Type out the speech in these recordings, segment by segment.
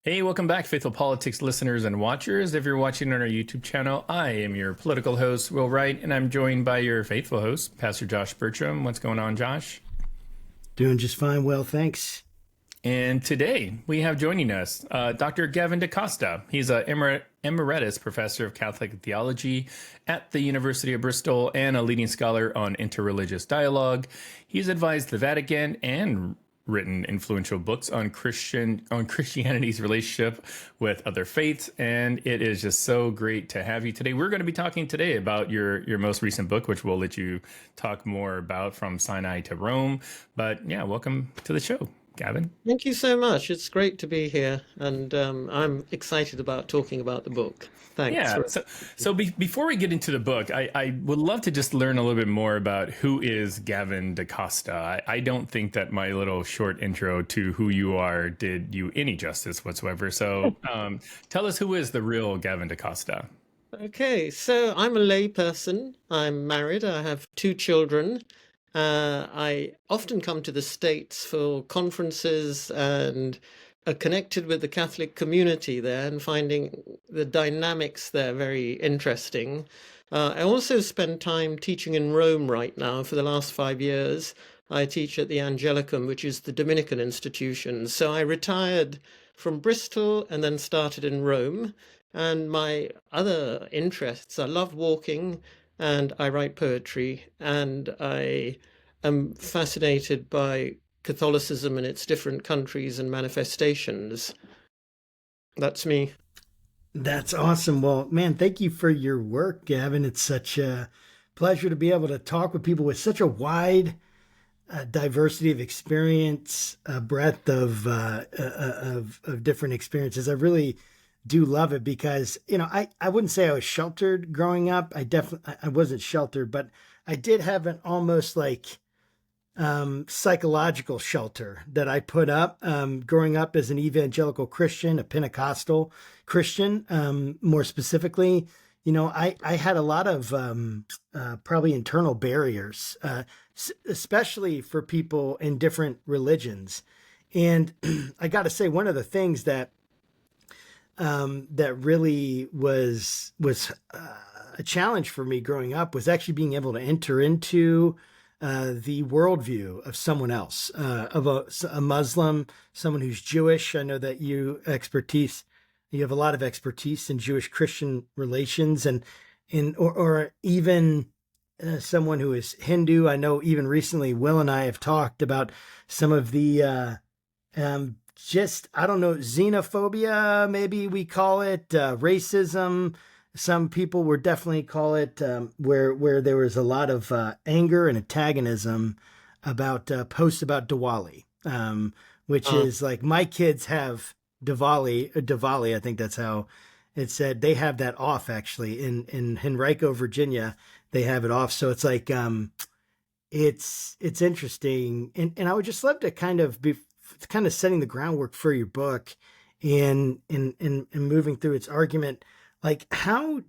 Hey, welcome back, Faithful Politics listeners and watchers. If you're watching on our YouTube channel, I am your political host, Will Wright, and I'm joined by your faithful host, Pastor Josh Bertram. What's going on, Josh? Doing just fine. Well, thanks. And today we have joining us Dr. Gavin D'Costa. He's an Emeritus Professor of Catholic Theology at the University of Bristol and a leading scholar on interreligious dialogue. He's advised the Vatican and written influential books on Christianity's relationship with other faiths, and it is just so great to have you today. We're going to be talking today about your most recent book, which we'll let you talk more about, From Sinai to Rome. But yeah, welcome to the show, Gavin. Thank you so much. It's great to be here, and I'm excited about talking about the book. Thanks. Yeah. Before we get into the book, I would love to just learn a little bit more about who is Gavin D'Costa. I don't think that my little short intro to who you are did you any justice whatsoever. So tell us, who is the real Gavin D'Costa? Okay, so I'm a lay person. I'm married. I have two children. I often come to the States for conferences and are connected with the Catholic community there and finding the dynamics there very interesting. I also spend time teaching in Rome right now. For the last 5 years, I teach at the Angelicum, which is the Dominican institution. So I retired from Bristol and then started in Rome. And my other interests, I love walking and I write poetry, and I am fascinated by Catholicism and its different countries and manifestations. That's me. That's awesome. Well, man, thank you for your work, Gavin. It's such a pleasure to be able to talk with people with such a wide diversity of experience, breadth of different experiences. I really do love it because, I wouldn't say I was sheltered growing up. I wasn't sheltered, but I did have an almost like psychological shelter that I put up growing up as an evangelical Christian, a Pentecostal Christian, more specifically. I had a lot of probably internal barriers, especially for people in different religions. And I got to say, one of the things that really was a challenge for me growing up was actually being able to enter into the worldview of someone else, of a Muslim, someone who's Jewish. I know that you have a lot of expertise in Jewish-Christian relations, or even someone who is Hindu. I know even recently, Will and I have talked about some of the xenophobia, maybe we call it, racism. Some people would definitely call it where there was a lot of anger and antagonism about posts about Diwali, which is like my kids have Diwali. I think that's how it said. They have that off actually in Henrico, Virginia. They have it off. So it's like it's interesting, and I would just love to kind of be setting the groundwork for your book and moving through its argument. Like how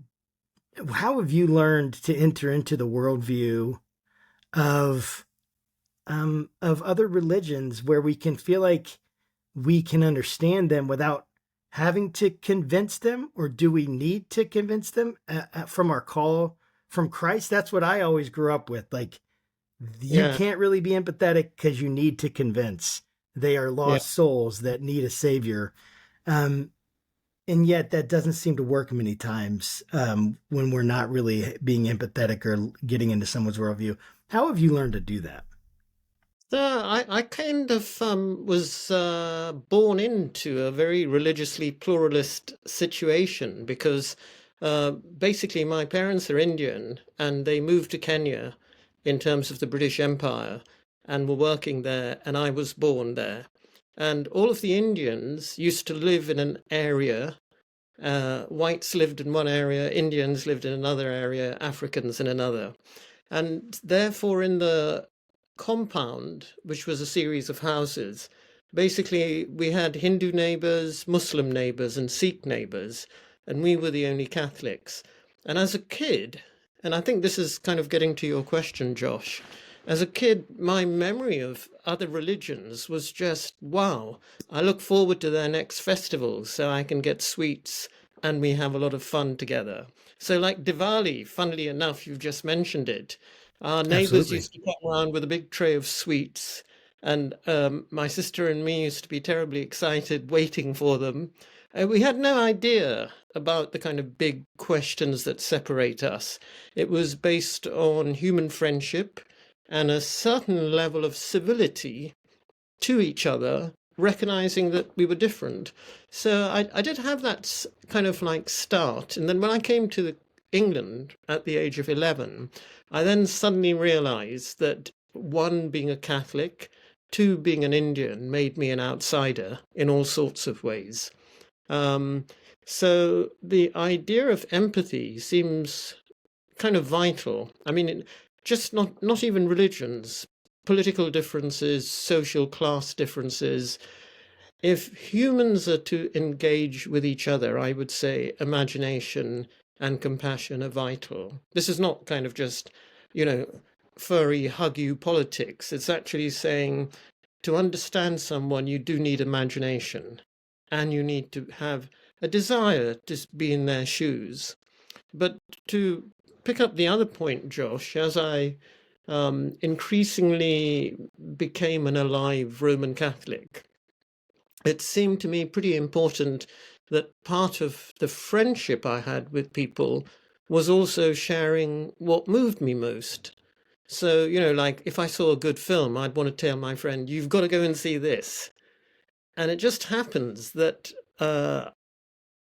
have you learned to enter into the worldview of other religions where we can feel like we can understand them without having to convince them, or do we need to convince them from our call from Christ? That's what I always grew up with. Like you can't really be empathetic because you need to convince. They are lost souls that need a savior. And yet that doesn't seem to work many times when we're not really being empathetic or getting into someone's worldview. How have you learned to do that? So I kind of was born into a very religiously pluralist situation because basically my parents are Indian and they moved to Kenya in terms of the British Empire and were working there, and I was born there. And all of the Indians used to live in an area. Whites lived in one area, Indians lived in another area, Africans in another. And therefore, in the compound, which was a series of houses, basically we had Hindu neighbors, Muslim neighbors, and Sikh neighbors, and we were the only Catholics. And as a kid, and I think this is kind of getting to your question, Josh, As a kid, my memory of other religions was just, wow, I look forward to their next festival so I can get sweets and we have a lot of fun together. So, like Diwali, funnily enough, you've just mentioned it. Our neighbors Absolutely. used to come around with a big tray of sweets, and my sister and me used to be terribly excited waiting for them. We had no idea about the kind of big questions that separate us. It was based on human friendship and a certain level of civility to each other, recognizing that we were different. So I did have that kind of like start. And then when I came to England at the age of 11, I then suddenly realized that one, being a Catholic, two, being an Indian, made me an outsider in all sorts of ways. Um, so the idea of empathy seems kind of vital. I mean, just not even religions, political differences, social class differences. If humans are to engage with each other, I would say imagination and compassion are vital. This is not kind of just, you know, furry hug you politics. It's actually saying to understand someone, you do need imagination and you need to have a desire to be in their shoes. But to pick up the other point, Josh, as I increasingly became an alive Roman Catholic, it seemed to me pretty important that part of the friendship I had with people was also sharing what moved me most. So, you know, like if I saw a good film, I'd want to tell my friend, you've got to go and see this. And it just happens that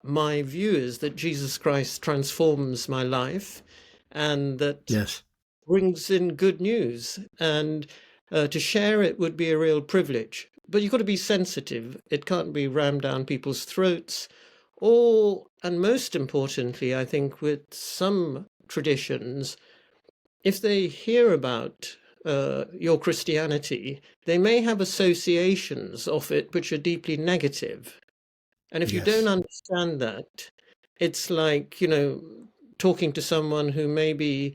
my view is that Jesus Christ transforms my life and that Yes. brings in good news. And to share it would be a real privilege. But you've got to be sensitive. It can't be rammed down people's throats. Or, and most importantly, I think with some traditions, if they hear about your Christianity, they may have associations of it which are deeply negative. And if you don't Yes. understand that, it's like, you know, talking to someone who maybe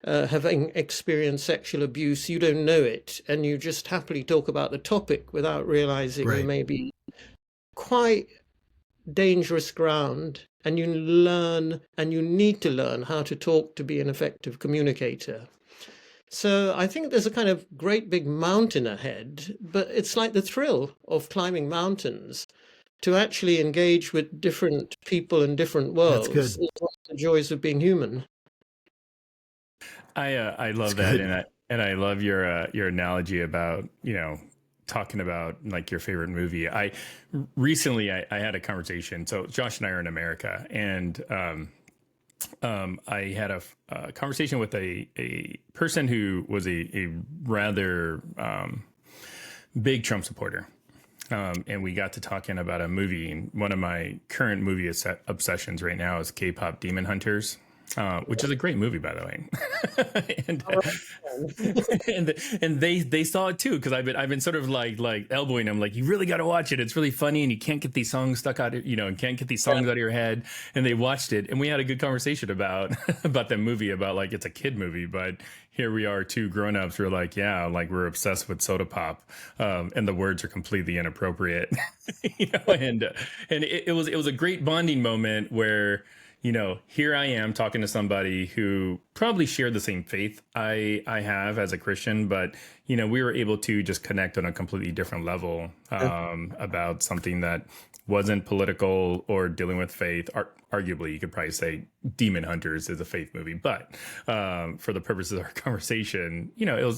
having experienced sexual abuse, you don't know it, and you just happily talk about the topic without realizing you Right. may be quite dangerous ground, and you learn and you need to learn how to talk to be an effective communicator. So I think there's a kind of great big mountain ahead, but it's like the thrill of climbing mountains. To actually engage with different people in different That's worlds good. is one of the joys of being human. I That's love that, good. and I love your analogy about, you know, talking about like your favorite movie. I recently I had a conversation. So Josh and I are in America, and I had a conversation with a person who was a rather big Trump supporter. And we got to talking about a movie. And one of my current movie obsessions right now is K-pop Demon Hunters, which is a great movie, by the way. and All right. and they saw it too, because I've been sort of like elbowing them, like, you really got to watch it. It's really funny, and you can't get these songs stuck out, you know, and can't get these songs out of your head. And they watched it, and we had a good conversation about about that movie, about like it's a kid movie, but here we are, two grown-ups. We're like, yeah, like we're obsessed with soda pop, and the words are completely inappropriate, you know. And it was a great bonding moment where, you know, here I am talking to somebody who probably shared the same faith I have as a Christian, but, you know, we were able to just connect on a completely different level about something that wasn't political or dealing with faith. Arguably, you could probably say Demon Hunters is a faith movie, but for the purposes of our conversation, you know,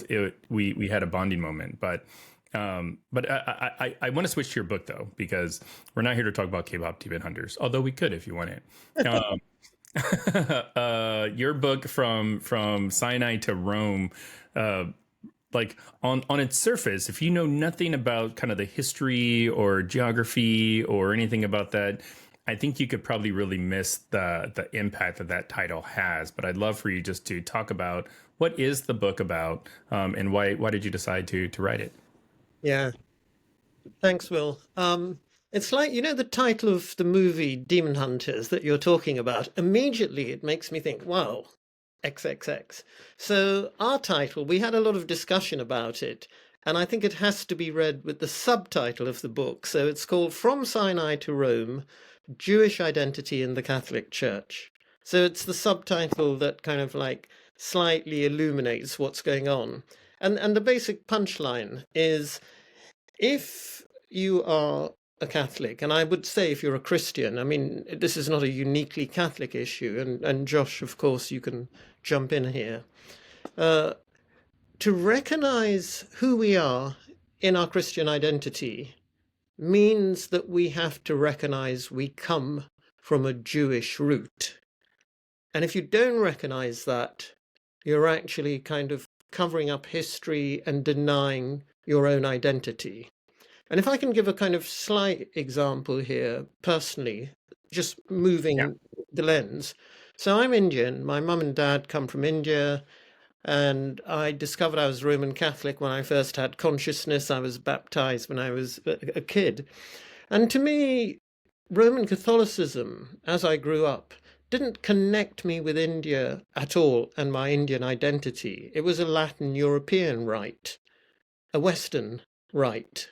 we had a bonding moment. But I want to switch to your book, though, because we're not here to talk about K-pop Demon Hunters, although we could if you want it. Your book, From Sinai to Rome, like on its surface, if you know nothing about kind of the history or geography or anything about that, I think you could probably really miss the impact that title has. But I'd love for you just to talk about what is the book about, and why did you decide to write it? Yeah. Thanks, Will. It's like, you know, the title of the movie Demon Hunters that you're talking about. Immediately, it makes me think, wow, XXX. So our title, we had a lot of discussion about it, and I think it has to be read with the subtitle of the book. So it's called From Sinai to Rome, Jewish Identity in the Catholic Church. So it's the subtitle that kind of like slightly illuminates what's going on. And the basic punchline is, if you are a Catholic, and I would say if you're a Christian, I mean, this is not a uniquely Catholic issue, and Josh, of course, you can jump in here. To recognize who we are in our Christian identity means that we have to recognize we come from a Jewish root. And if you don't recognize that, you're actually kind of covering up history and denying your own identity. And if I can give a kind of slight example here, personally, just moving the lens. So I'm Indian. My mum and dad come from India. And I discovered I was Roman Catholic when I first had consciousness. I was baptized when I was a kid. And to me, Roman Catholicism, as I grew up, didn't connect me with India at all and my Indian identity. It was a Latin European rite, a Western rite.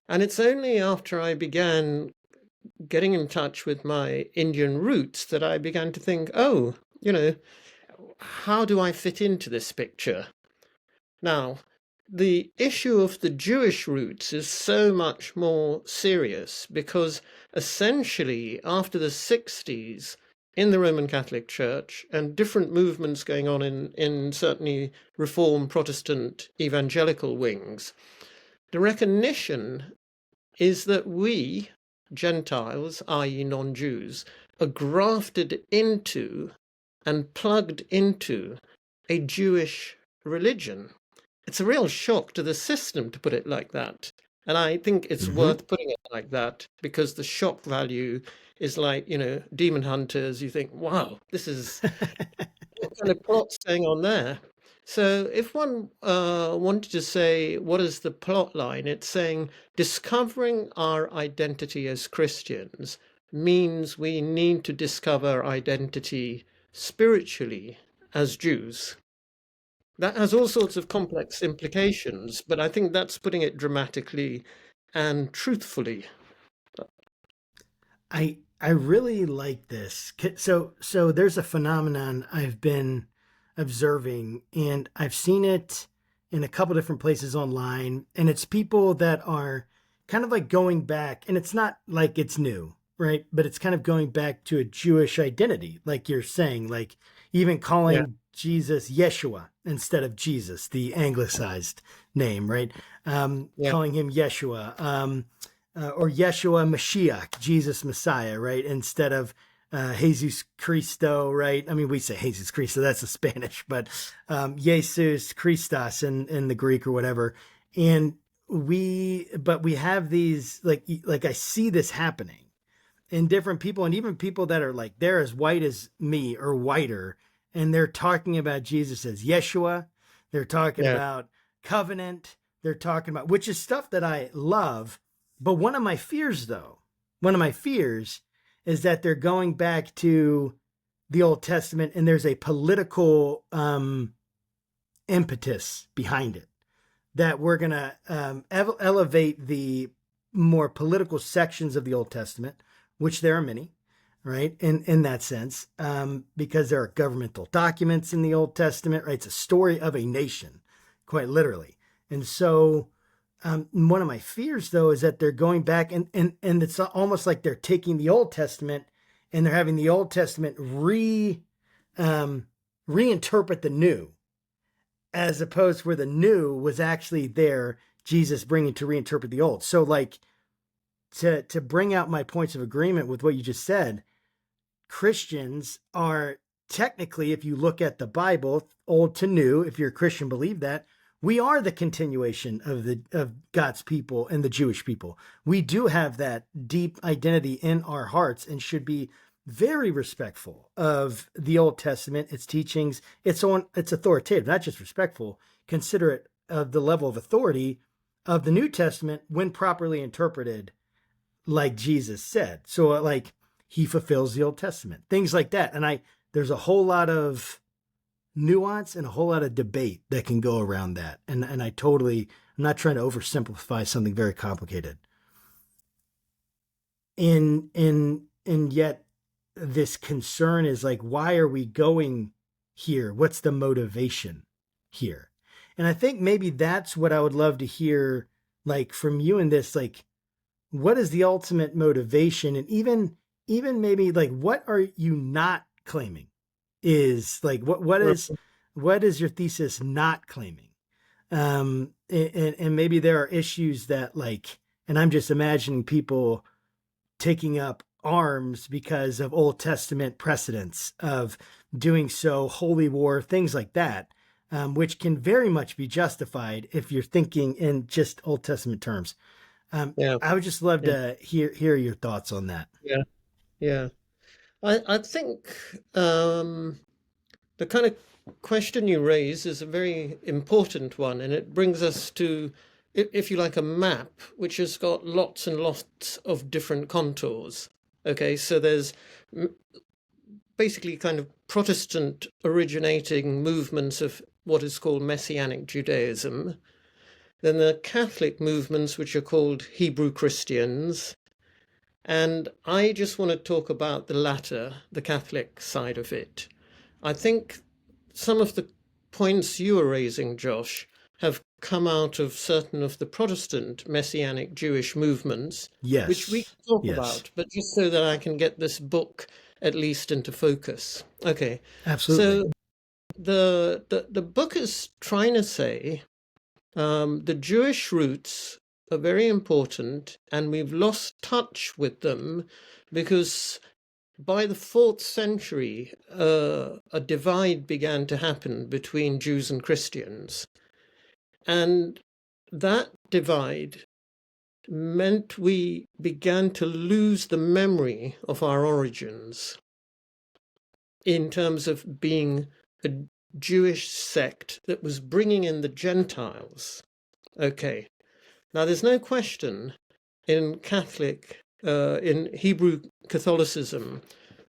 And it's only after I began getting in touch with my Indian roots that I began to think, oh, how do I fit into this picture? Now, the issue of the Jewish roots is so much more serious because essentially after the 60s in the Roman Catholic Church and different movements going on in certainly Reformed Protestant evangelical wings, the recognition is that we, Gentiles, i.e. non-Jews, are grafted into and plugged into a Jewish religion. It's a real shock to the system to put it like that. And I think it's worth putting it like that because the shock value is like, demon hunters. You think, wow, this is what kind of plot's going on there? So if one wanted to say, what is the plot line? It's saying discovering our identity as Christians means we need to discover identity spiritually as Jews. That has all sorts of complex implications, but I think that's putting it dramatically and truthfully. I really like this. So there's a phenomenon I've been observing, and I've seen it in a couple different places online, and it's people that are kind of like going back, and it's not like it's new, right? But it's kind of going back to a Jewish identity, like you're saying, like even calling Jesus Yeshua instead of Jesus, the anglicized name, right? Calling him Yeshua, or Yeshua Mashiach, Jesus Messiah, right? Instead of Jesus Cristo, right? I mean, we say Jesus Cristo, that's the Spanish, but Jesus Christos in the Greek or whatever. And we have these, like I see this happening in different people, and even people that are like, they're as white as me or whiter, and they're talking about Jesus as Yeshua. They're talking about covenant. They're talking about, which is stuff that I love. But one of my fears is that they're going back to the Old Testament and there's a political impetus behind it, that we're going to elevate the more political sections of the Old Testament, which there are many, right? In that sense, because there are governmental documents in the Old Testament, right? It's a story of a nation, quite literally. And so one of my fears, though, is that they're going back and it's almost like they're taking the Old Testament and they're having the Old Testament reinterpret the New, as opposed to where the New was actually there, Jesus bringing to reinterpret the Old. So like to bring out my points of agreement with what you just said, Christians are technically, if you look at the Bible, old to new, if you're a Christian, believe that, we are the continuation of God's people and the Jewish people. We do have that deep identity in our hearts and should be very respectful of the Old Testament, its teachings. It's authoritative, not just respectful, considerate of the level of authority of the New Testament when properly interpreted, like Jesus said. So like he fulfills the Old Testament, things like that. And there's a whole lot of nuance and a whole lot of debate that can go around that. And I'm not trying to oversimplify something very complicated. And yet this concern is like, why are we going here? What's the motivation here? And I think maybe that's what I would love to hear, like, from you in this, like, what is the ultimate motivation? And even maybe like, what are you not claiming is like, what is your thesis not claiming? And maybe there are issues that, like, and I'm just imagining people taking up arms because of Old Testament precedents of doing so, holy war, things like that, which can very much be justified if you're thinking in just Old Testament terms. I would just love to hear your thoughts on that. Yeah. I think the kind of question you raise is a very important one, and it brings us to, if you like, a map which has got lots and lots of different contours. Okay, so there's basically kind of Protestant originating movements of what is called Messianic Judaism. Then the Catholic movements, which are called Hebrew Christians. And I just want to talk about the latter, the Catholic side of it. I think some of the points you are raising, Josh, have come out of certain of the Protestant Messianic Jewish movements, which we can talk about, but just so that I can get this book at least into focus. Okay. Absolutely. So the book is trying to say the Jewish roots are very important, and we've lost touch with them because by the 4th century, a divide began to happen between Jews and Christians. And that divide meant we began to lose the memory of our origins in terms of being a Jewish sect that was bringing in the Gentiles. Okay. Now, there's no question in in Hebrew Catholicism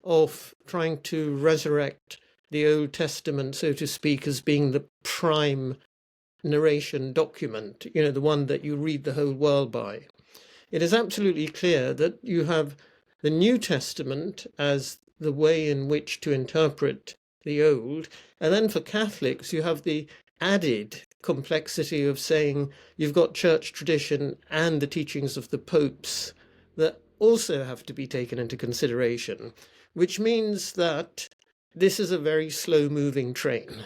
of trying to resurrect the Old Testament, so to speak, as being the prime narration document, the one that you read the whole world by. It is absolutely clear that you have the New Testament as the way in which to interpret the Old, and then for Catholics you have the added complexity of saying you've got church tradition and the teachings of the popes that also have to be taken into consideration, which means that this is a very slow-moving train.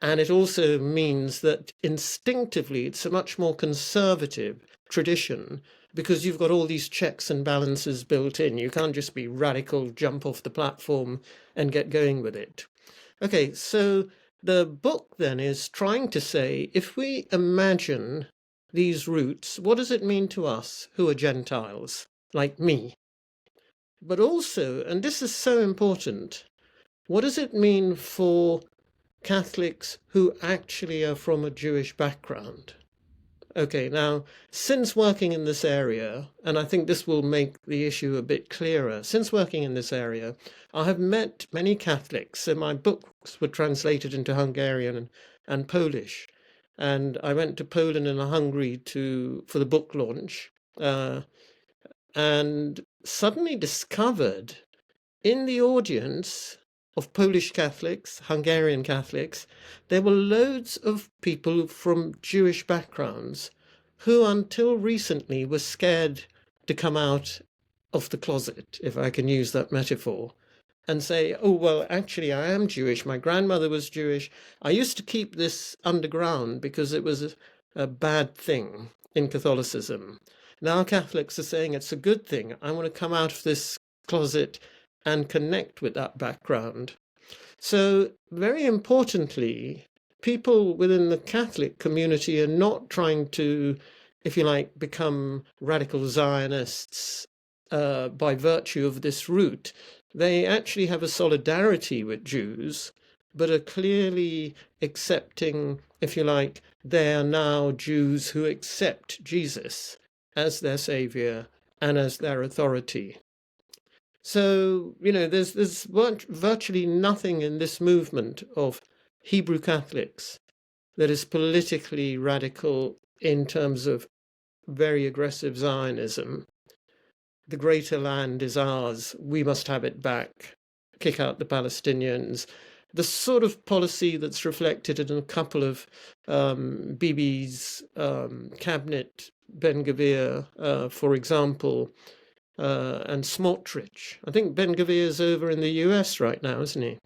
And it also means that instinctively it's a much more conservative tradition because you've got all these checks and balances built in. You can't just be radical, jump off the platform and get going with it. Okay, so the book then is trying to say, if we imagine these roots, what does it mean to us who are Gentiles, like me? But also, and this is so important, what does it mean for Catholics who actually are from a Jewish background? Okay, now, since working in this area, and I think this will make the issue a bit clearer, since working in this area, I have met many Catholics, so my books were translated into Hungarian and Polish, and I went to Poland and Hungary for the book launch, and suddenly discovered in the audience of Polish Catholics, Hungarian Catholics, there were loads of people from Jewish backgrounds who until recently were scared to come out of the closet, if I can use that metaphor, and say, oh, well, actually, I am Jewish. My grandmother was Jewish. I used to keep this underground because it was a bad thing in Catholicism. Now Catholics are saying it's a good thing. I want to come out of this closet and connect with that background. So, very importantly, people within the Catholic community are not trying to, if you like, become radical Zionists by virtue of this route. They actually have a solidarity with Jews, but are clearly accepting, if you like, they are now Jews who accept Jesus as their savior and as their authority. So, there's virtually nothing in this movement of Hebrew Catholics that is politically radical in terms of very aggressive Zionism. The greater land is ours. We must have it back. Kick out the Palestinians. The sort of policy that's reflected in a couple of Bibi's cabinet, Ben-Gvir, for example, and Smotrich. I think Ben-Gvir's over in the US right now, isn't he?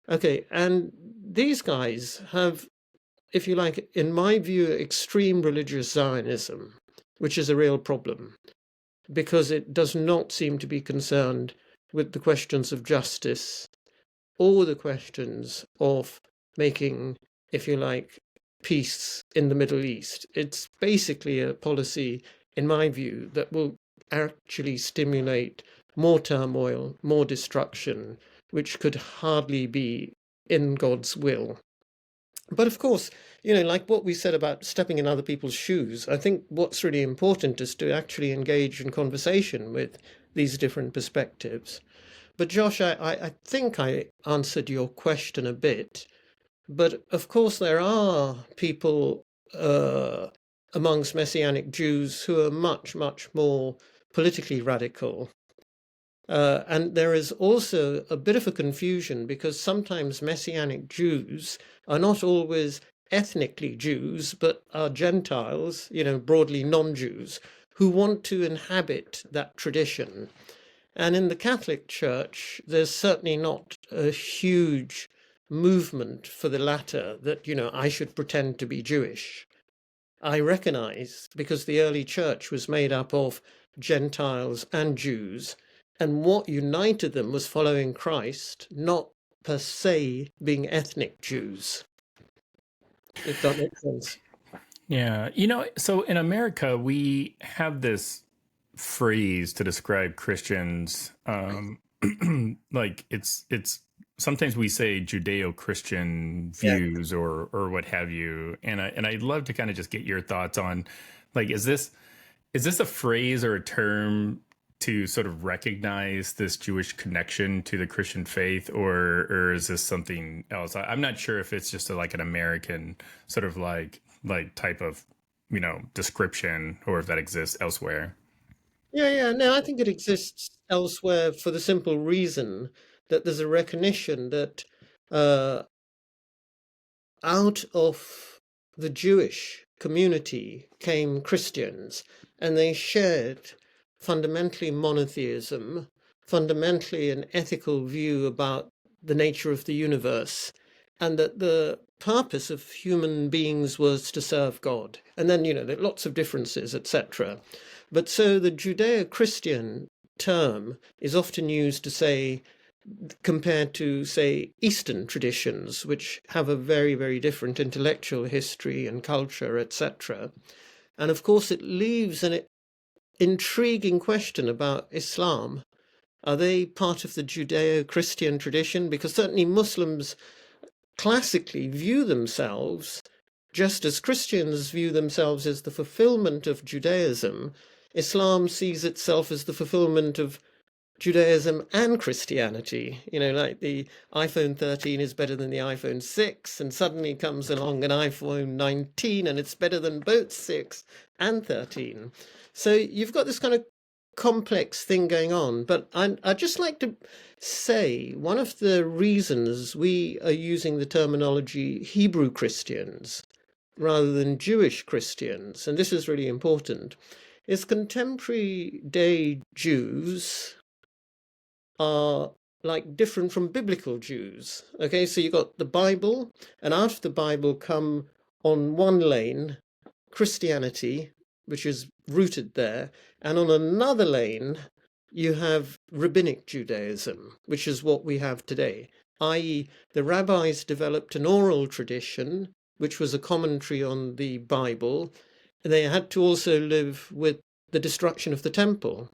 Okay, and these guys have, if you like, in my view, extreme religious Zionism, which is a real problem, because it does not seem to be concerned with the questions of justice or the questions of making, if you like, peace in the Middle East. It's basically a policy, in my view, that will actually stimulate more turmoil, more destruction, which could hardly be in God's will. But of course, like what we said about stepping in other people's shoes, I think what's really important is to actually engage in conversation with these different perspectives. But Josh, I think I answered your question a bit. But of course, there are people amongst Messianic Jews who are much, much more politically radical. And there is also a bit of a confusion because sometimes Messianic Jews are not always ethnically Jews, but are Gentiles, broadly non-Jews, who want to inhabit that tradition. And in the Catholic Church, there's certainly not a huge movement for the latter that, I should pretend to be Jewish. I recognize, because the early church was made up of Gentiles and Jews, and what united them was following Christ, not per se being ethnic Jews, if that makes sense. Yeah. So in America, we have this phrase to describe Christians. Like it's sometimes we say Judeo-Christian views or what have you. And I'd love to kind of just get your thoughts on, like, is this a phrase or a term to sort of recognize this Jewish connection to the Christian faith, or is this something else? I'm not sure if it's just like an American sort of like type of, description, or if that exists elsewhere. Yeah. No, I think it exists elsewhere for the simple reason that there's a recognition that out of the Jewish community came Christians, and they shared fundamentally monotheism, fundamentally an ethical view about the nature of the universe, and that the purpose of human beings was to serve God. And then, there are lots of differences, etc. But so the Judeo-Christian term is often used to say, compared to, say, Eastern traditions, which have a very, very different intellectual history and culture, etc. And of course, it leaves an intriguing question about Islam. Are they part of the Judeo-Christian tradition? Because certainly Muslims classically view themselves, just as Christians view themselves as the fulfillment of Judaism. Islam sees itself as the fulfillment of Judaism and Christianity. Like the iPhone 13 is better than the iPhone 6, and suddenly comes along an iPhone 19 and it's better than both 6 and 13. So you've got this kind of complex thing going on. But I'd just like to say one of the reasons we are using the terminology Hebrew Christians rather than Jewish Christians, and this is really important, is contemporary day Jews are like different from biblical Jews. Okay, so you've got the Bible, and out of the Bible come on one lane Christianity, which is rooted there, and on another lane you have rabbinic Judaism, which is what we have today, i.e. the rabbis developed an oral tradition, which was a commentary on the Bible. They had to also live with the destruction of the temple.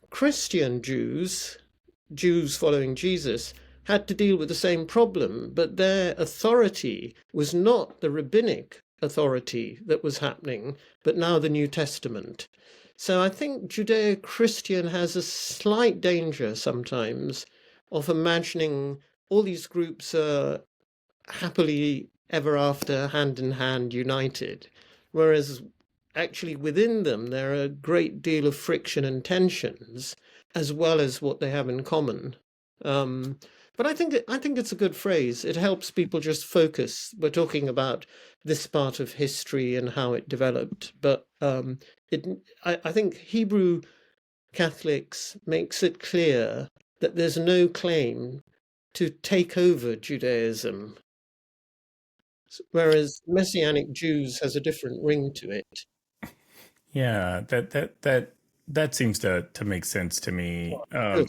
Christian Jews following Jesus, had to deal with the same problem, but their authority was not the rabbinic authority that was happening, but now the New Testament. So I think Judeo-Christian has a slight danger sometimes of imagining all these groups are happily ever after, hand in hand, united, whereas actually within them there are a great deal of friction and tensions, as well as what they have in common. But I think it's a good phrase. It helps people just focus. We're talking about this part of history and how it developed, but I think Hebrew Catholics makes it clear that there's no claim to take over Judaism, whereas Messianic Jews has a different ring to it. Yeah, that seems to make sense to me. Good.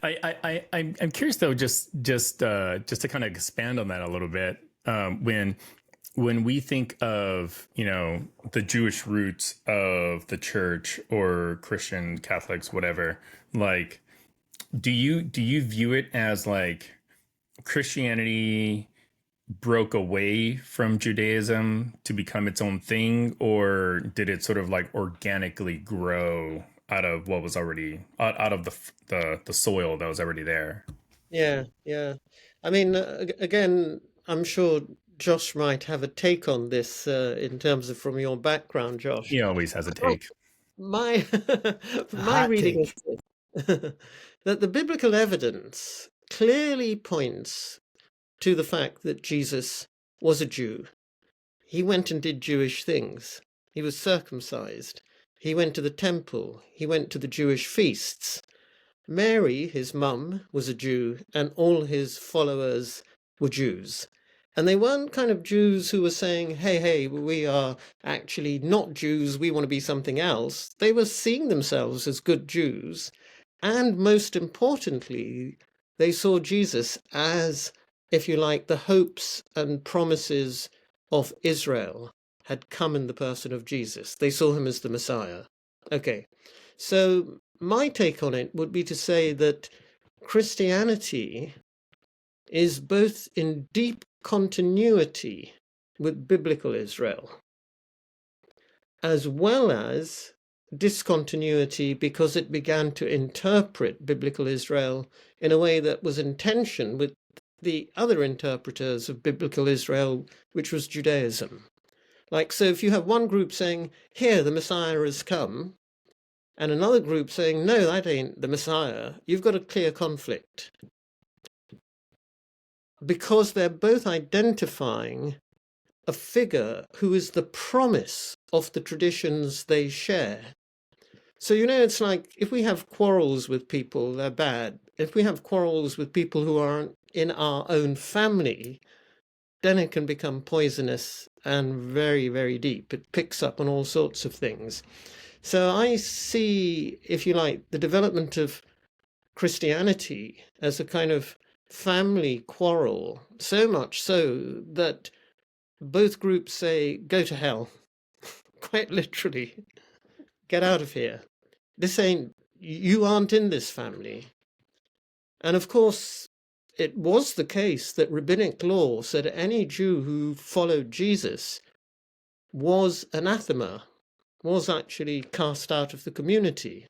I'm curious though, just to kind of expand on that a little bit. When we think of, you know, the Jewish roots of the church or Christian Catholics, whatever, like, do you view it as like Christianity broke away from Judaism to become its own thing, or did it sort of like organically grow out of what was already out of the soil that was already there? Yeah, yeah. I mean, again, I'm sure Josh might have a take on this in terms of from your background, Josh. He always has a take. My A my hot reading take. is this, that the biblical evidence clearly points to the fact that Jesus was a Jew. He went and did Jewish things. He was circumcised. He went to the temple. He went to the Jewish feasts. Mary, his mum, was a Jew, and all his followers were Jews. And they weren't kind of Jews who were saying, hey, hey, we are actually not Jews, we want to be something else. They were seeing themselves as good Jews. And most importantly, they saw Jesus as, if you like, the hopes and promises of Israel had come in the person of Jesus. They saw him as the Messiah. Okay, so my take on it would be to say that Christianity is both in deep continuity with biblical Israel, as well as discontinuity because it began to interpret biblical Israel in a way that was in tension with the other interpreters of biblical Israel, which was Judaism. Like, so if you have one group saying, here, the Messiah has come, and another group saying, no, that ain't the Messiah, you've got a clear conflict. Because they're both identifying a figure who is the promise of the traditions they share. So, you know, it's like if we have quarrels with people, they're bad. If we have quarrels with people who aren't in our own family, then it can become poisonous and very, very deep. It picks up on all sorts of things. So I see, if you like, the development of Christianity as a kind of family quarrel, so much so that both groups say, go to hell, quite literally, get out of here. This ain't, you aren't in this family. And of course, it was the case that rabbinic law said any Jew who followed Jesus was anathema, was actually cast out of the community.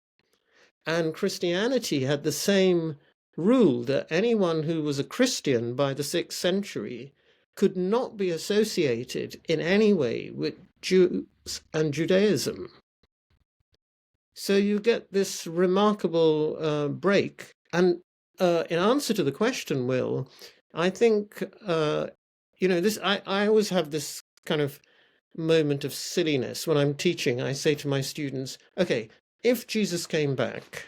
And Christianity had the same rule that anyone who was a Christian by the 6th century could not be associated in any way with Jews and Judaism. So you get this remarkable break. And in answer to the question, Will, I think, you know, this I always have this kind of moment of silliness when I'm teaching. I say to my students, okay, if Jesus came back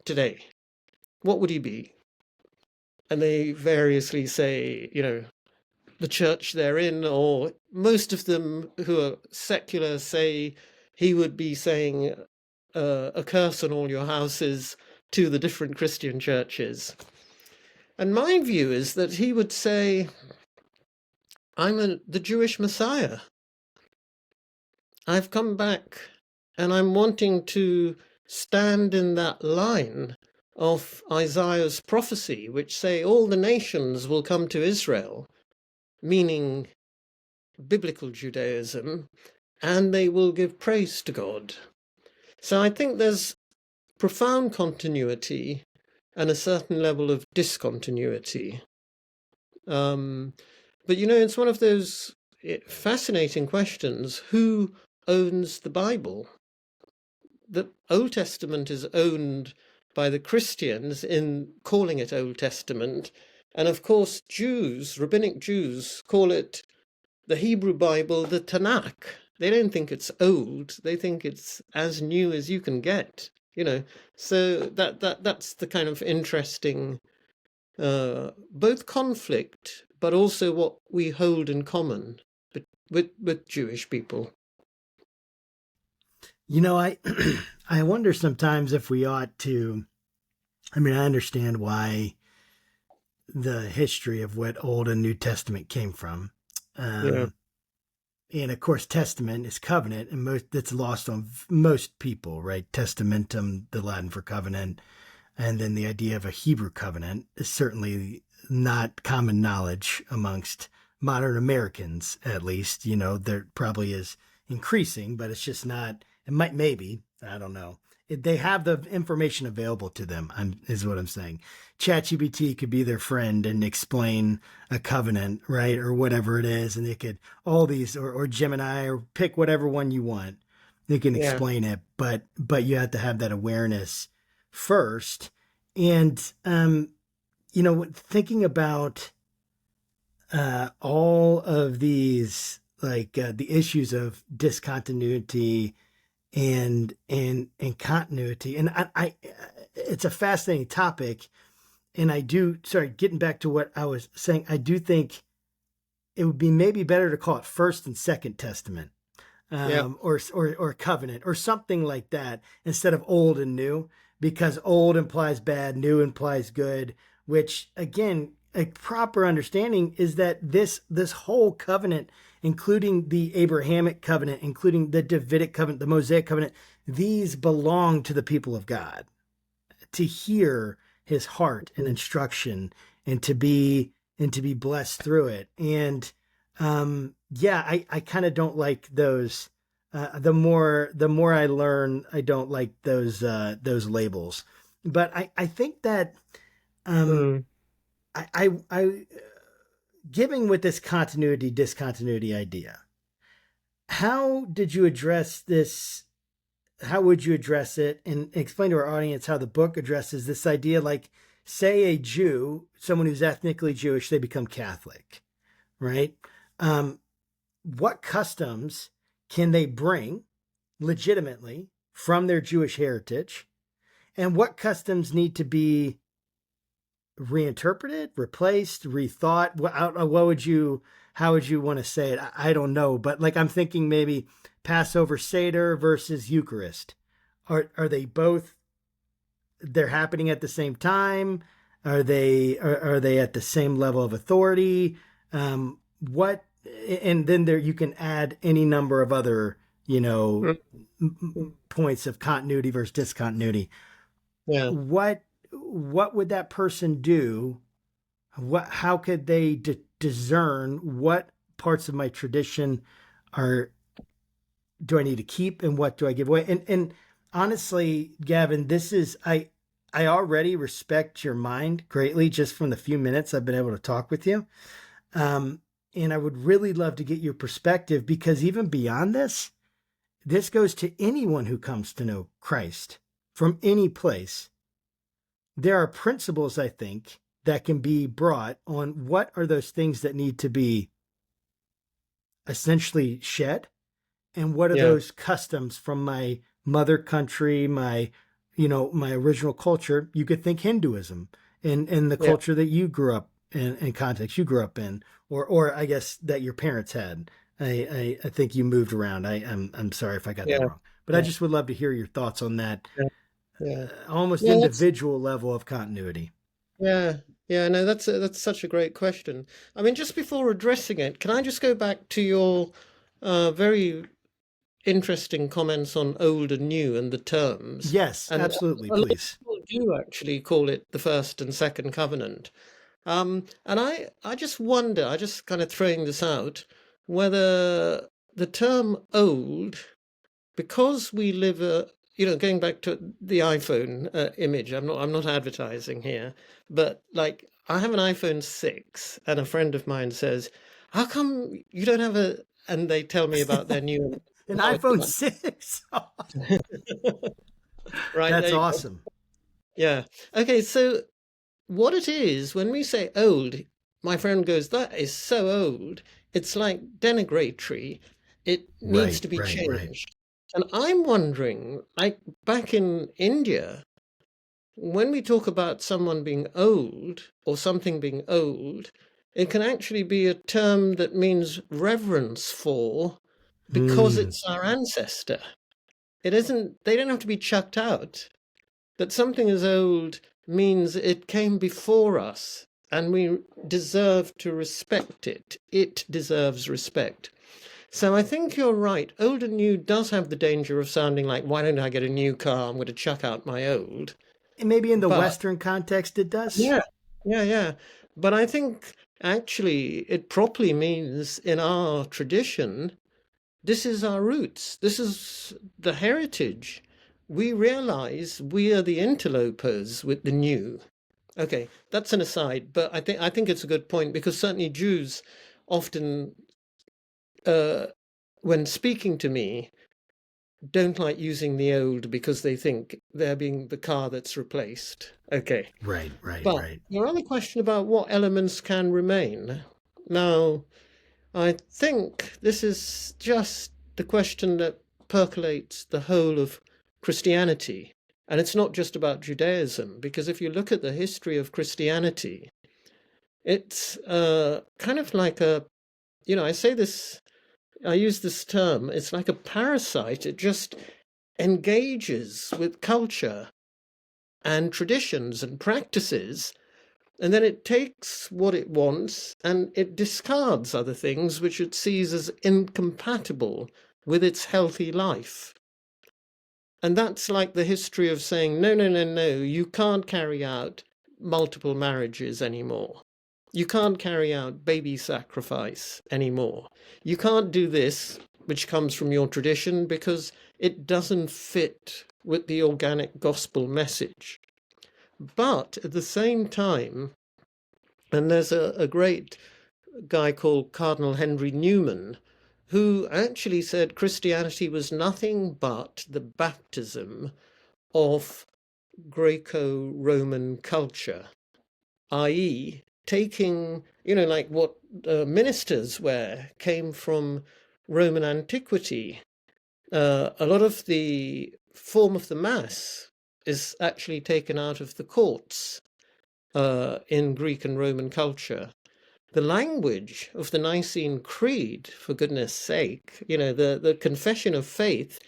today, what would he be? And they variously say, you know, the church they're in, or most of them who are secular say he would be saying a curse on all your houses to the different Christian churches. And my view is that he would say, I'm the Jewish Messiah. I've come back and I'm wanting to stand in that line of Isaiah's prophecy, which say all the nations will come to Israel, meaning biblical Judaism, and they will give praise to God. So I think there's profound continuity and a certain level of discontinuity. But it's one of those fascinating questions. Who owns the Bible? The Old Testament is owned by the Christians in calling it Old Testament. And of course, Jews, rabbinic Jews, call it the Hebrew Bible, the Tanakh. They don't think it's old. They think it's as new as you can get. So that's the kind of interesting both conflict, but also what we hold in common with Jewish people. I I wonder sometimes if we ought to. I mean, I understand why the history of what Old and New Testament came from. Yeah. And of course, testament is covenant, and that's lost on most people, right? Testamentum, the Latin for covenant, and then the idea of a Hebrew covenant is certainly not common knowledge amongst modern Americans, at least. There probably is increasing, but it's just not. It might, maybe, I don't know. They have the information available to them, is what I'm saying. ChatGPT could be their friend and explain a covenant, right? Or whatever it is. And they could, all these, or Gemini, or pick whatever one you want. They can explain it, but you have to have that awareness first. And, thinking about all of these, like the issues of discontinuity and continuity, and I it's a fascinating topic, and getting back to what I was saying, I do think it would be maybe better to call it First and Second Testament, or covenant or something like that, instead of Old and New, because old implies bad, new implies good, which again, a proper understanding is that this whole covenant, including the Abrahamic covenant, including the Davidic covenant, the Mosaic covenant, these belong to the people of God to hear his heart and instruction, and to be blessed through it. And I kind of don't like those. The more I learn, I don't like those labels. But I think that I giving with this continuity, discontinuity idea, how did you address this? How would you address it, and explain to our audience how the book addresses this idea? Like, say a Jew, someone who's ethnically Jewish, they become Catholic, right? What customs can they bring legitimately from their Jewish heritage? And what customs need to be reinterpreted, replaced, rethought? How would you want to say it? I don't know, but like, I'm thinking maybe Passover Seder versus Eucharist. Are they both? They're happening at the same time? Are they at the same level of authority? What? And then there you can add any number of other points of continuity versus discontinuity. Yeah. What would that person do? How could they discern what parts of my tradition do I need to keep, and what do I give away? And honestly, Gavin, I already respect your mind greatly just from the few minutes I've been able to talk with you. And I would really love to get your perspective, because even beyond this goes to anyone who comes to know Christ from any place. There are principles, I think, that can be brought on what are those things that need to be essentially shed, and what are those customs from my mother country, my original culture. You could think Hinduism and the culture that you grew up in context you grew up in, or I guess that your parents had. I think you moved around. I'm sorry if I got that wrong, but I just would love to hear your thoughts on that. Almost individual level of continuity. No, that's such a great question. I mean, just before addressing it, can I just go back to your very interesting comments on old and new and the terms? Yes, and absolutely, a lot of please. people do actually call it the first and second covenant. And I just wonder, I just kind of throwing this out, whether the term old, because we live going back to the iPhone image, I'm not advertising here, but like I have an iPhone 6 and a friend of mine says, how come you don't have and they tell me about their new An iPhone 6? right That's there you go. awesome. Yeah. Okay, so what it is when we say old, my friend goes, that is so old. It's like denigratory. It needs to be changed. And I'm wondering, like back in India, when we talk about someone being old or something being old, it can actually be a term that means reverence for because it's our ancestor. It isn't, they don't have to be chucked out. That something is old means it came before us and we deserve to respect it. It deserves respect. So I think you're right. Old and new does have the danger of sounding like, why don't I get a new car? I'm going to chuck out my old. And maybe in the But Western context, it does. yeah. But I think actually it properly means in our tradition, this is our roots. This is the heritage. We realize we are the interlopers with the new. Okay, that's an aside, but I think it's a good point because certainly Jews often, when speaking to me, don't like using the old because they think they're being the car that's replaced. Okay. Right. But your other question about what elements can remain. Now, I think this is just the question that percolates the whole of Christianity. And it's not just about Judaism, because if you look at the history of Christianity, it's kind of like I use this term, it's like a parasite. It just engages with culture and traditions and practices, and then it takes what it wants and it discards other things which it sees as incompatible with its healthy life. And that's like the history of saying, no, you can't carry out multiple marriages anymore. You can't carry out baby sacrifice anymore. You can't do this, which comes from your tradition, because it doesn't fit with the organic gospel message. But at the same time, and there's a great guy called Cardinal Henry Newman, who actually said Christianity was nothing but the baptism of Greco-Roman culture, i.e., taking, like what ministers wear came from Roman antiquity. A lot of the form of the Mass is actually taken out of the courts in Greek and Roman culture. The language of the Nicene Creed, for goodness sake, the confession of faith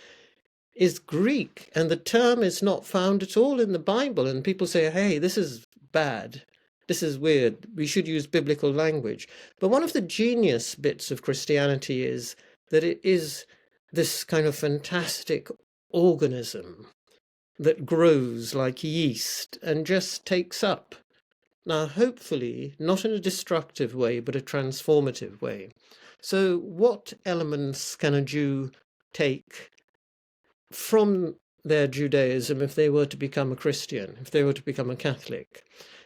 is Greek, and the term is not found at all in the Bible. And people say, hey, this is bad. This is weird. We should use biblical language. But one of the genius bits of Christianity is that it is this kind of fantastic organism that grows like yeast and just takes up. Now, hopefully, not in a destructive way, but a transformative way. So what elements can a Jew take from their Judaism if they were to become a Christian, if they were to become a Catholic?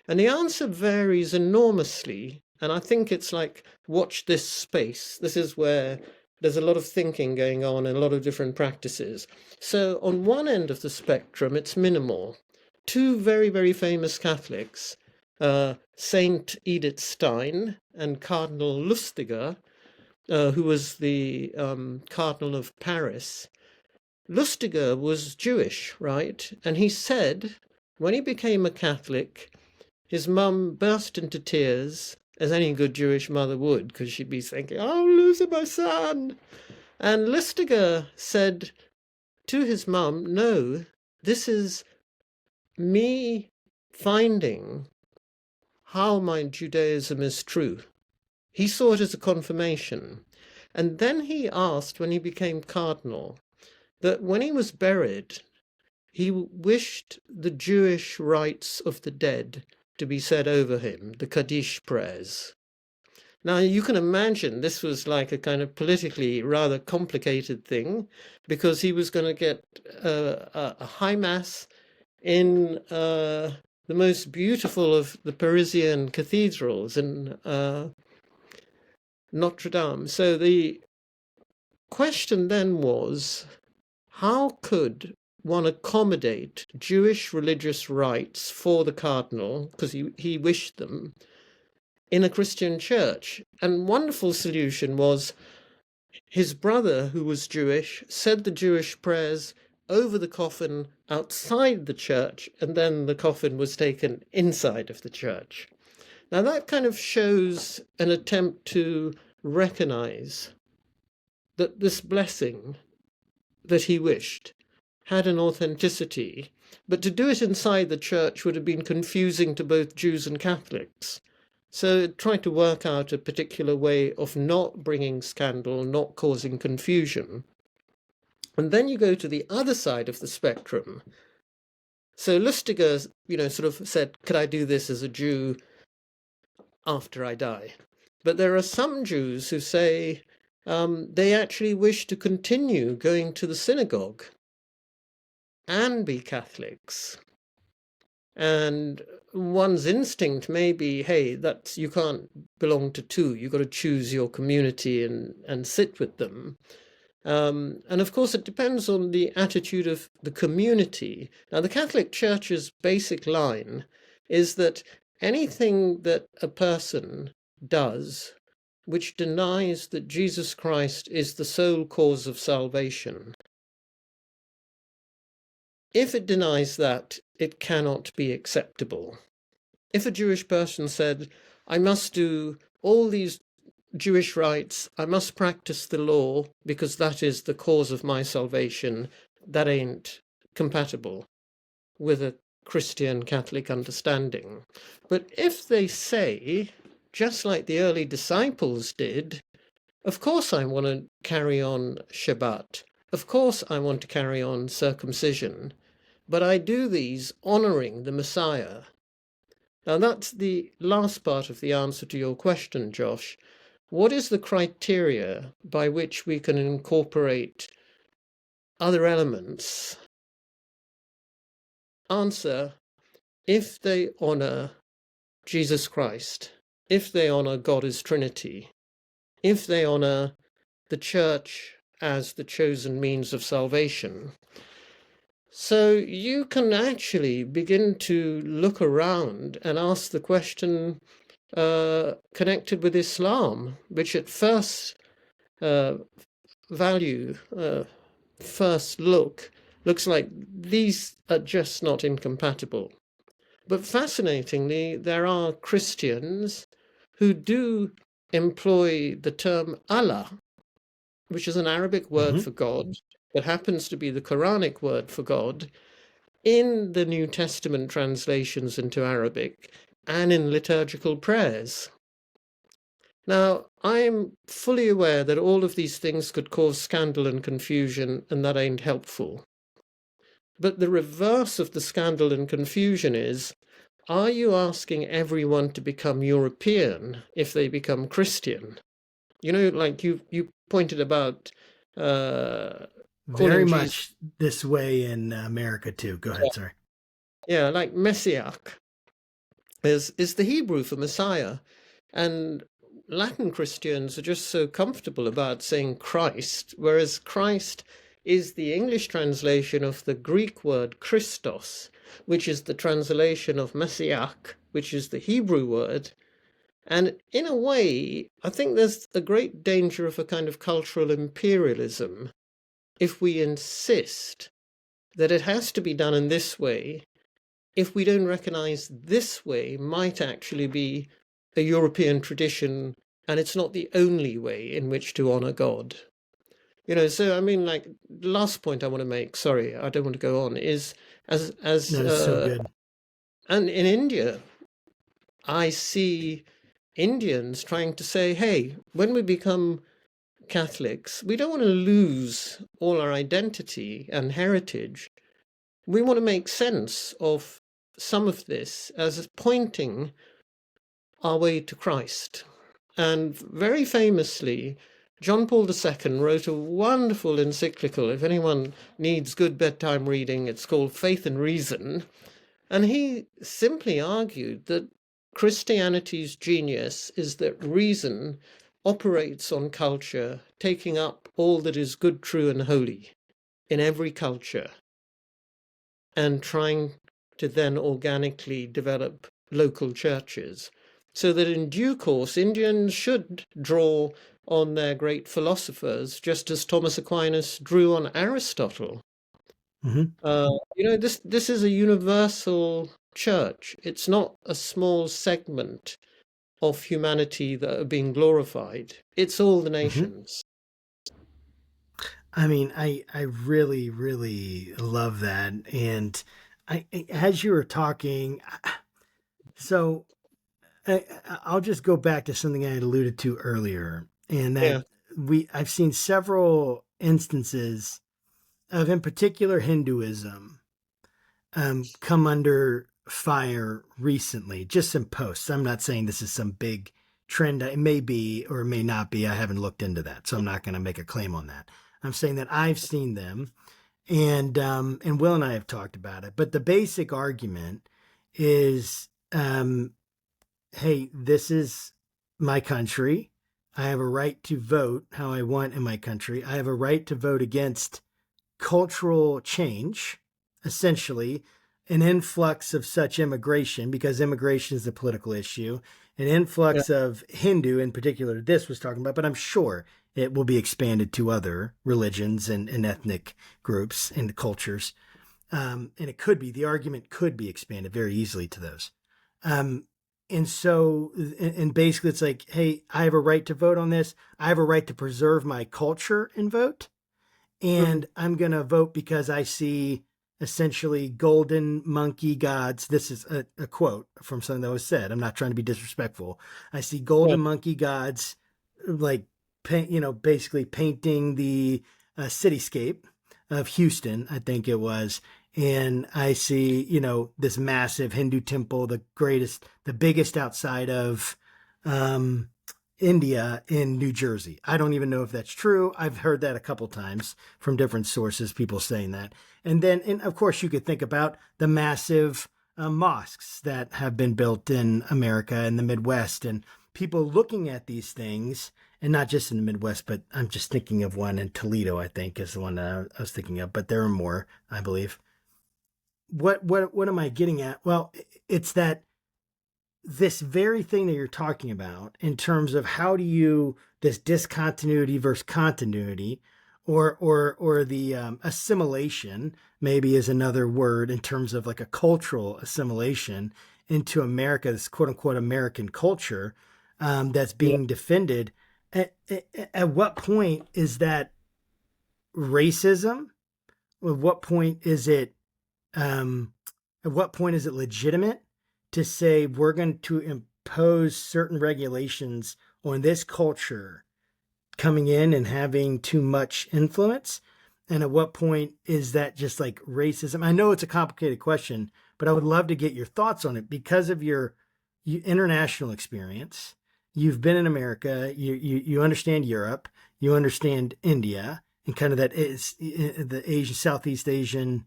And the answer varies enormously. And I think it's like, watch this space. This is where there's a lot of thinking going on and a lot of different practices. So on one end of the spectrum, it's minimal. Two very, very famous Catholics, Saint Edith Stein and Cardinal Lustiger, who was the Cardinal of Paris. Lustiger was Jewish, right? And he said when he became a Catholic, his mum burst into tears, as any good Jewish mother would, because she'd be thinking, oh, I'm losing my son. And Lustiger said to his mum, no, this is me finding how my Judaism is true. He saw it as a confirmation. And then he asked, when he became cardinal, that when he was buried, he wished the Jewish rites of the dead to be said over him, the Kaddish prayers. Now, you can imagine this was like a kind of politically rather complicated thing, because he was going to get a high mass in the most beautiful of the Parisian cathedrals in Notre Dame. So the question then was, how could one accommodate Jewish religious rights for the cardinal, because he wished them, in a Christian church? And wonderful solution was his brother, who was Jewish, said the Jewish prayers over the coffin outside the church, and then the coffin was taken inside of the church. Now that kind of shows an attempt to recognize that this blessing that he wished had an authenticity, but to do it inside the church would have been confusing to both Jews and Catholics. So try to work out a particular way of not bringing scandal, not causing confusion. And then you go to the other side of the spectrum. So Lustiger, sort of said, could I do this as a Jew after I die? But there are some Jews who say they actually wish to continue going to the synagogue and be Catholics. And one's instinct may be, hey, that's, you can't belong to two. You've got to choose your community and sit with them. And of course, it depends on the attitude of the community. Now, the Catholic Church's basic line is that anything that a person does which denies that Jesus Christ is the sole cause of salvation, if it denies that, it cannot be acceptable. If a Jewish person said, I must do all these Jewish rites, I must practice the law because that is the cause of my salvation, that ain't compatible with a Christian Catholic understanding. But if they say, just like the early disciples did, of course I want to carry on Shabbat, of course I want to carry on circumcision, but I do these honoring the Messiah. Now that's the last part of the answer to your question, Josh. What is the criteria by which we can incorporate other elements? Answer, if they honor Jesus Christ, if they honor God as Trinity, if they honor the Church as the chosen means of salvation. So you can actually begin to look around and ask the question connected with Islam, which at first first look, looks like these are just not incompatible. But fascinatingly, there are Christians who do employ the term Allah, which is an Arabic word for God, that happens to be the Quranic word for God, in the New Testament translations into Arabic and in liturgical prayers. Now, I am fully aware that all of these things could cause scandal and confusion, and that ain't helpful. But the reverse of the scandal and confusion is, are you asking everyone to become European if they become Christian? Like you pointed about very much this way in America too. Go ahead, sorry. Yeah, like Messianic is the Hebrew for Messiah. And Latin Christians are just so comfortable about saying Christ, whereas Christ is the English translation of the Greek word Christos, which is the translation of Messiach, which is the Hebrew word. And in a way, I think there's a great danger of a kind of cultural imperialism if we insist that it has to be done in this way, if we don't recognize this way might actually be a European tradition, and it's not the only way in which to honor God. So I mean, like, the last point I want to make, sorry, I don't want to go on, is as No, that's so good. And in India, I see Indians trying to say, hey, when we become Catholics, we don't want to lose all our identity and heritage. We want to make sense of some of this as pointing our way to Christ. And very famously, John Paul II wrote a wonderful encyclical. If anyone needs good bedtime reading, it's called Faith and Reason. And he simply argued that Christianity's genius is that reason operates on culture, taking up all that is good, true, and holy in every culture, and trying to then organically develop local churches. So that in due course, Indians should draw on their great philosophers, just as Thomas Aquinas drew on Aristotle. This is a universal church. It's not a small segment of humanity that are being glorified. It's all the nations. I mean, I really, really love that. And as you were talking, so I'll just go back to something I had alluded to earlier, and that I've seen several instances of, in particular, Hinduism come under fire recently, just some posts. I'm not saying this is some big trend. It may be or it may not be. I haven't looked into that, so I'm not going to make a claim on that. I'm saying that I've seen them, and Will and I have talked about it. But the basic argument is, hey, this is my country. I have a right to vote how I want in my country. I have a right to vote against cultural change, essentially an influx of such immigration, because immigration is a political issue, an influx of Hindu in particular, this was talking about, but I'm sure it will be expanded to other religions and ethnic groups and cultures. And it could be, the argument could be expanded very easily to those. And so, and basically it's like, hey, I have a right to vote on this. I have a right to preserve my culture and vote. And I'm going to vote because I see essentially golden monkey gods. This is a quote from something that was said. I'm not trying to be disrespectful. I see golden monkey gods, like, basically painting the cityscape of Houston, I think it was. And I see, this massive Hindu temple, the biggest outside of India in New Jersey. I don't even know if that's true. I've heard that a couple times from different sources, people saying that. And of course, you could think about the massive mosques that have been built in America and the Midwest, and people looking at these things, and not just in the Midwest, but I'm just thinking of one in Toledo, I think is the one that I was thinking of, but there are more, I believe. What am I getting at? Well, it's that this very thing that you're talking about in terms of how do you, this discontinuity versus continuity, or the assimilation maybe is another word in terms of like a cultural assimilation into America, this quote unquote American culture that's being defended. At what point is that racism? At what point is it legitimate to say we're going to impose certain regulations on this culture coming in and having too much influence? And at what point is that just like racism? I know it's a complicated question, but I would love to get your thoughts on it because of your international experience. You've been in America, you understand Europe, you understand India, and kind of that is the Southeast Asian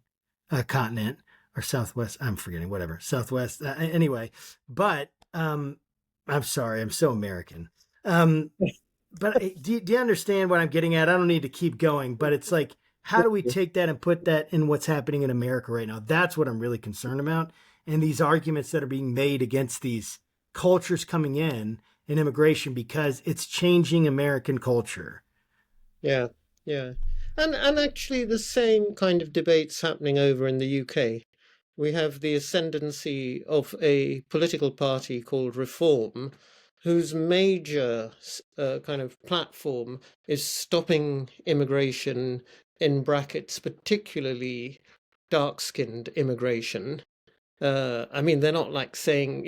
continent, or Southwest, I'm forgetting, whatever, Southwest, anyway. But I'm sorry, I'm so American. But do you understand what I'm getting at? I don't need to keep going, but it's like, how do we take that and put that in what's happening in America right now? That's what I'm really concerned about. And these arguments that are being made against these cultures coming in immigration, because it's changing American culture. Yeah. And actually the same kind of debates happening over in the UK. We have the ascendancy of a political party called Reform, whose major kind of platform is stopping immigration, in brackets, particularly dark-skinned immigration. I mean, they're not like saying,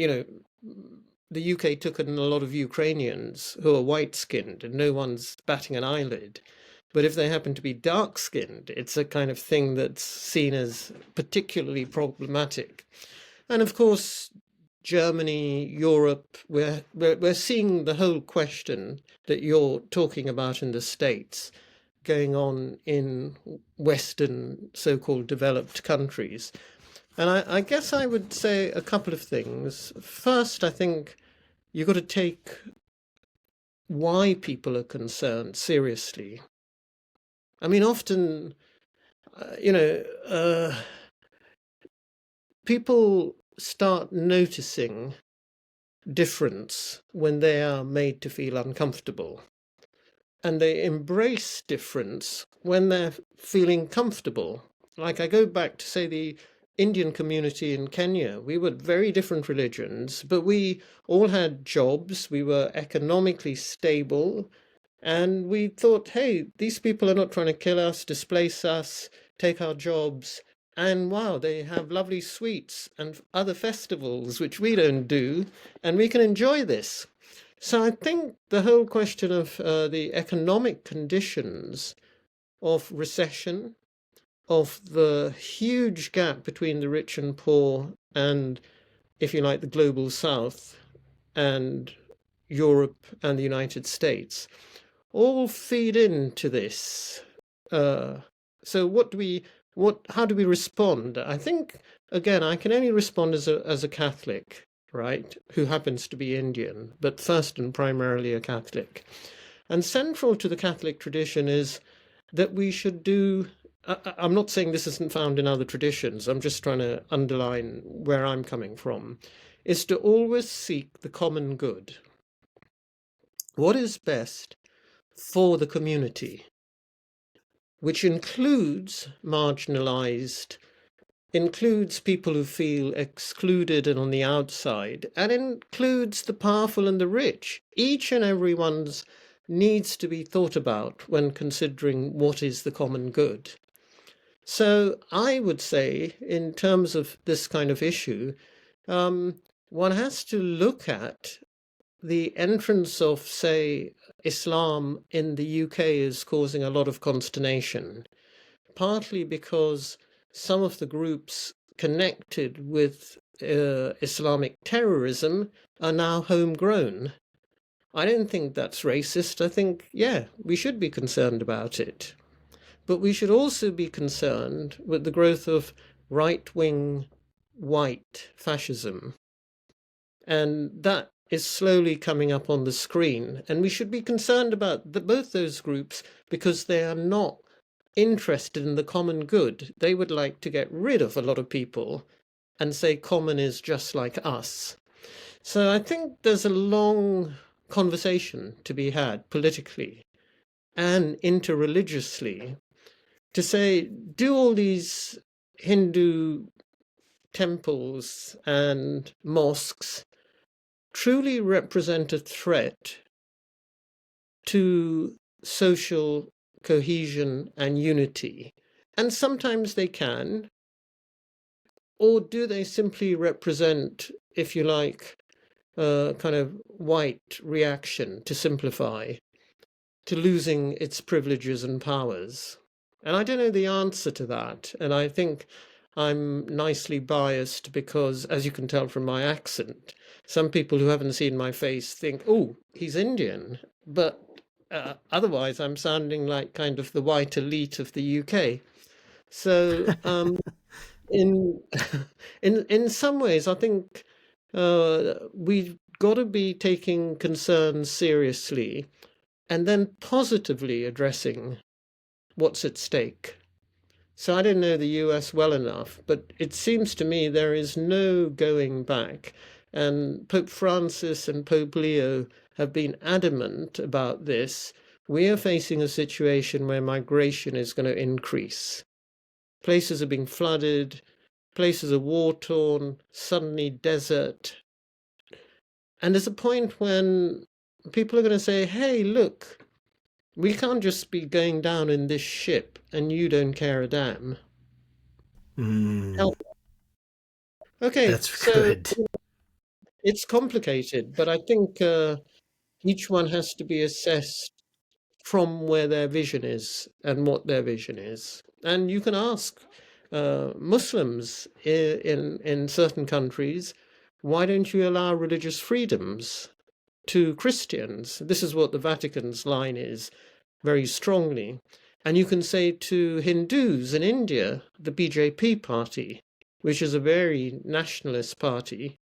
the UK took in a lot of Ukrainians who are white-skinned and no one's batting an eyelid. But if they happen to be dark-skinned, it's a kind of thing that's seen as particularly problematic. And of course, Germany, Europe, we're seeing the whole question that you're talking about in the States going on in Western so-called developed countries. And I guess I would say a couple of things. First, I think you've got to take why people are concerned seriously. I mean, often, people start noticing difference when they are made to feel uncomfortable. And they embrace difference when they're feeling comfortable. Like I go back to, say, the Indian community in Kenya. We were very different religions, but we all had jobs. We were economically stable. And we thought, hey, these people are not trying to kill us, displace us, take our jobs. And wow, they have lovely sweets and other festivals, which we don't do, and we can enjoy this. So I think the whole question of the economic conditions of recession, of the huge gap between the rich and poor, and, if you like, the global South and Europe and the United States, all feed into this. So how do we respond? I think, again, I can only respond as a Catholic, right, who happens to be Indian, but first and primarily a Catholic. And central to the Catholic tradition is that we should do, I'm not saying this isn't found in other traditions, I'm just trying to underline where I'm coming from, is to always seek the common good. What is best for the community, which includes marginalized, includes people who feel excluded and on the outside, and includes the powerful and the rich. Each and every one's needs to be thought about when considering what is the common good. So I would say, in terms of this kind of issue, one has to look at the entrance of, say, Islam in the UK is causing a lot of consternation, partly because some of the groups connected with Islamic terrorism are now homegrown. I don't think that's racist. I think, yeah, we should be concerned about it. But we should also be concerned with the growth of right-wing white fascism. And that is slowly coming up on the screen. And we should be concerned about both those groups because they are not interested in the common good. They would like to get rid of a lot of people and say common is just like us. So I think there's a long conversation to be had politically and interreligiously to say, do all these Hindu temples and mosques truly represent a threat to social cohesion and unity? And sometimes they can. Or do they simply represent, if you like, a kind of white reaction, to simplify, to losing its privileges and powers? And I don't know the answer to that. And I think I'm nicely biased because, as you can tell from my accent, some people who haven't seen my face think, oh, he's Indian. But otherwise, I'm sounding like kind of the white elite of the UK. So in some ways, I think we've got to be taking concerns seriously and then positively addressing what's at stake. So I don't know the US well enough, but it seems to me there is no going back. And Pope Francis and Pope Leo have been adamant about this. We are facing a situation where migration is going to increase. Places are being flooded, places are war-torn, suddenly desert. And there's a point when people are going to say, hey, look, we can't just be going down in this ship and you don't care a damn. Help. Okay, That's so good. it's complicated, but I think each one has to be assessed from where their vision is and what their vision is. And you can ask Muslims in certain countries, why don't you allow religious freedoms to Christians? This is what the Vatican's line is very strongly. And you can say to Hindus in India, the BJP party, which is a very nationalist party,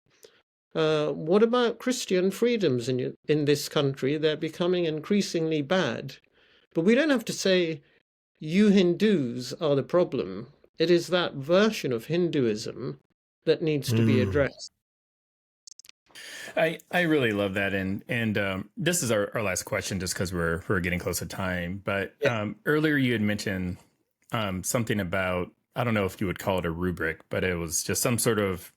what about Christian freedoms in this country? They're becoming increasingly bad. But we don't have to say, you Hindus are the problem. It is that version of Hinduism that needs to be addressed. I really love that, and this is our last question, just because we're getting close to time. But earlier you had mentioned something about, I don't know if you would call it a rubric, but it was just some sort of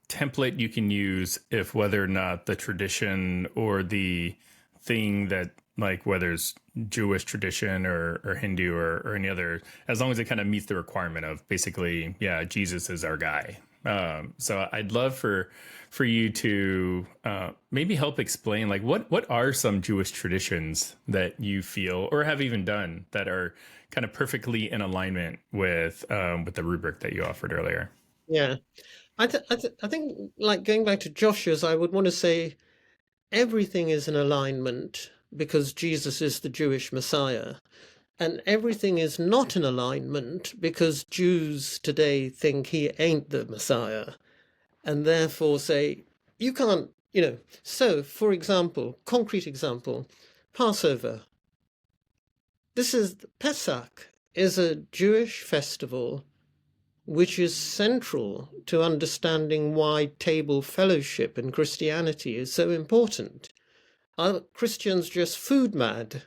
template you can use if whether or not the tradition or the thing that, like whether it's Jewish tradition or Hindu or any other, as long as it kind of meets the requirement of basically, yeah, Jesus is our guy. So I'd love for you to maybe help explain, like, what are some Jewish traditions that you feel or have even done that are kind of perfectly in alignment with the rubric that you offered earlier? Yeah, I think, like going back to Joshua's, I would want to say everything is in alignment because Jesus is the Jewish Messiah. And everything is not in alignment because Jews today think he ain't the Messiah and therefore say, you can't, So, for example, concrete example, Passover. Pesach is a Jewish festival which is central to understanding why table fellowship in Christianity is so important. Are Christians just food mad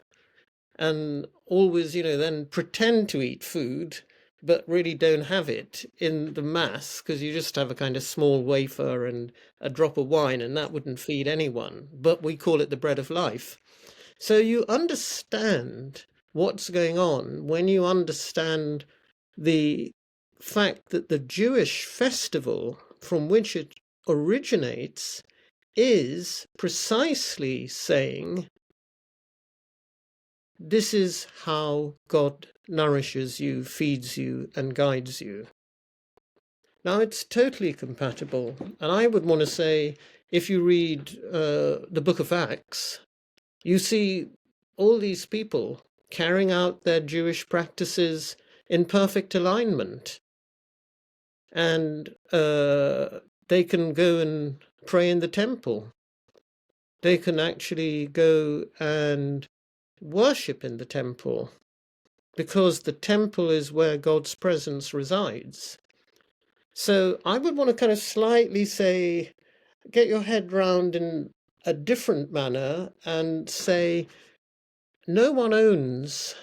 and always, then pretend to eat food, but really don't have it in the Mass because you just have a kind of small wafer and a drop of wine, and that wouldn't feed anyone, but we call it the bread of life. So you understand what's going on when you understand the fact that the Jewish festival from which it originates is precisely saying, this is how God nourishes you, feeds you, and guides you. Now, it's totally compatible. And I would want to say, if you read the book of Acts, you see all these people carrying out their Jewish practices in perfect alignment. And they can go and pray in the temple. They can actually go and worship in the temple because the temple is where God's presence resides. So I would want to kind of slightly say, get your head round in a different manner and say, no one owns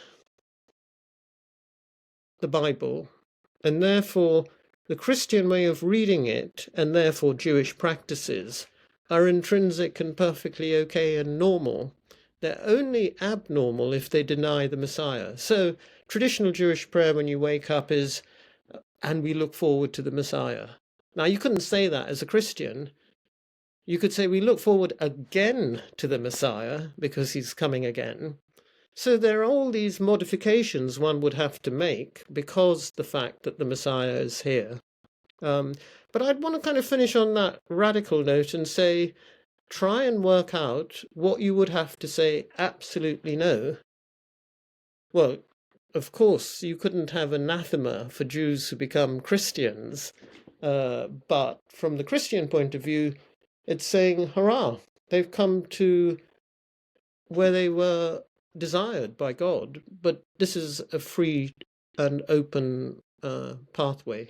the Bible, and therefore the Christian way of reading it, and therefore Jewish practices, are intrinsic and perfectly okay and normal. They're only abnormal if they deny the Messiah. So traditional Jewish prayer when you wake up is, and we look forward to the Messiah. Now, you couldn't say that as a Christian. You could say we look forward again to the Messiah because he's coming again. So there are all these modifications one would have to make because the fact that the Messiah is here. But I'd want to kind of finish on that radical note and say, try and work out what you would have to say absolutely no. Well, of course, you couldn't have anathema for Jews who become Christians, but from the Christian point of view, it's saying, hurrah, they've come to where they were desired by God, but this is a free and open pathway.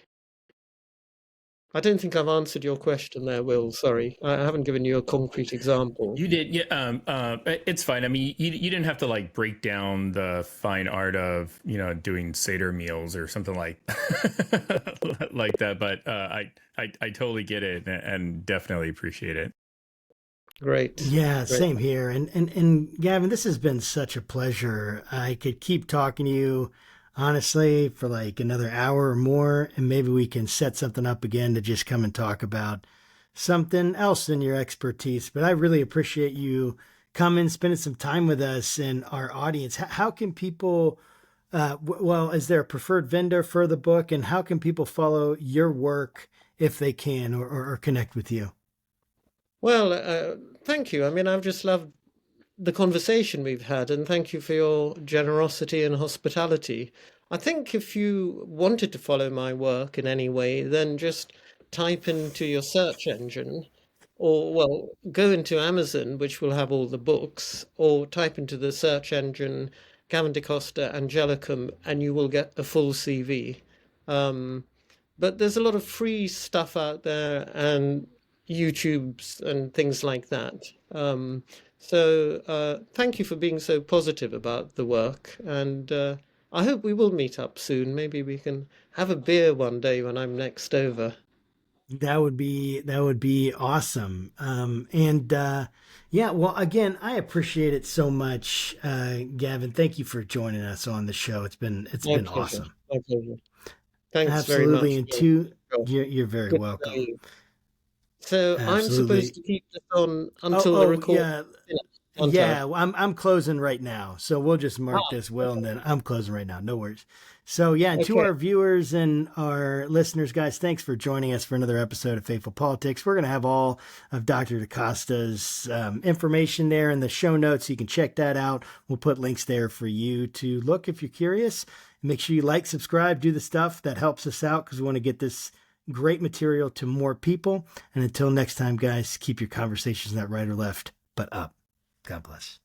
I don't think I've answered your question there, Will. Sorry, I haven't given you a concrete example. You did, yeah. It's fine. I mean, you didn't have to like break down the fine art of doing Seder meals or something like like that. But I totally get it and definitely appreciate it. Great. Yeah, Great. same here. And Gavin, this has been such a pleasure. I could keep talking to you honestly for like another hour or more, and maybe we can set something up again to just come and talk about something else in your expertise. But I really appreciate you coming, spending some time with us and our audience. How can people, is there a preferred vendor for the book, and how can people follow your work if they can or connect with you? Well, thank you. I mean, I've just loved the conversation we've had, and thank you for your generosity and hospitality. I think if you wanted to follow my work in any way, then just type into your search engine, or, well, go into Amazon, which will have all the books, or type into the search engine Gavin D'Costa Angelicum, and you will get a full CV. But there's a lot of free stuff out there and YouTubes and things like that. So thank you for being so positive about the work, and I hope we will meet up soon. Maybe we can have a beer one day when I'm next over. That would be awesome. Yeah, well, again, I appreciate it so much, Gavin. Thank you for joining us on the show. It's My been pleasure. awesome. My pleasure. Thanks very Absolutely. much. And two, you're very Good to know welcome. you. So I'm Absolutely. supposed to keep this on until the record. Yeah. On Yeah, time. well, I'm closing right now, so we'll just mark Ah, this well, and then I'm closing right now. No worries. So yeah, and to okay. our viewers and our listeners, guys, thanks for joining us for another episode of Faithful Politics. We're going to have all of Dr. D'Costa's information there in the show notes. So you can check that out. We'll put links there for you to look if you're curious. Make sure you like, subscribe, do the stuff that helps us out because we want to get this great material to more people. And until next time, guys, keep your conversations not right or left, but up. God bless.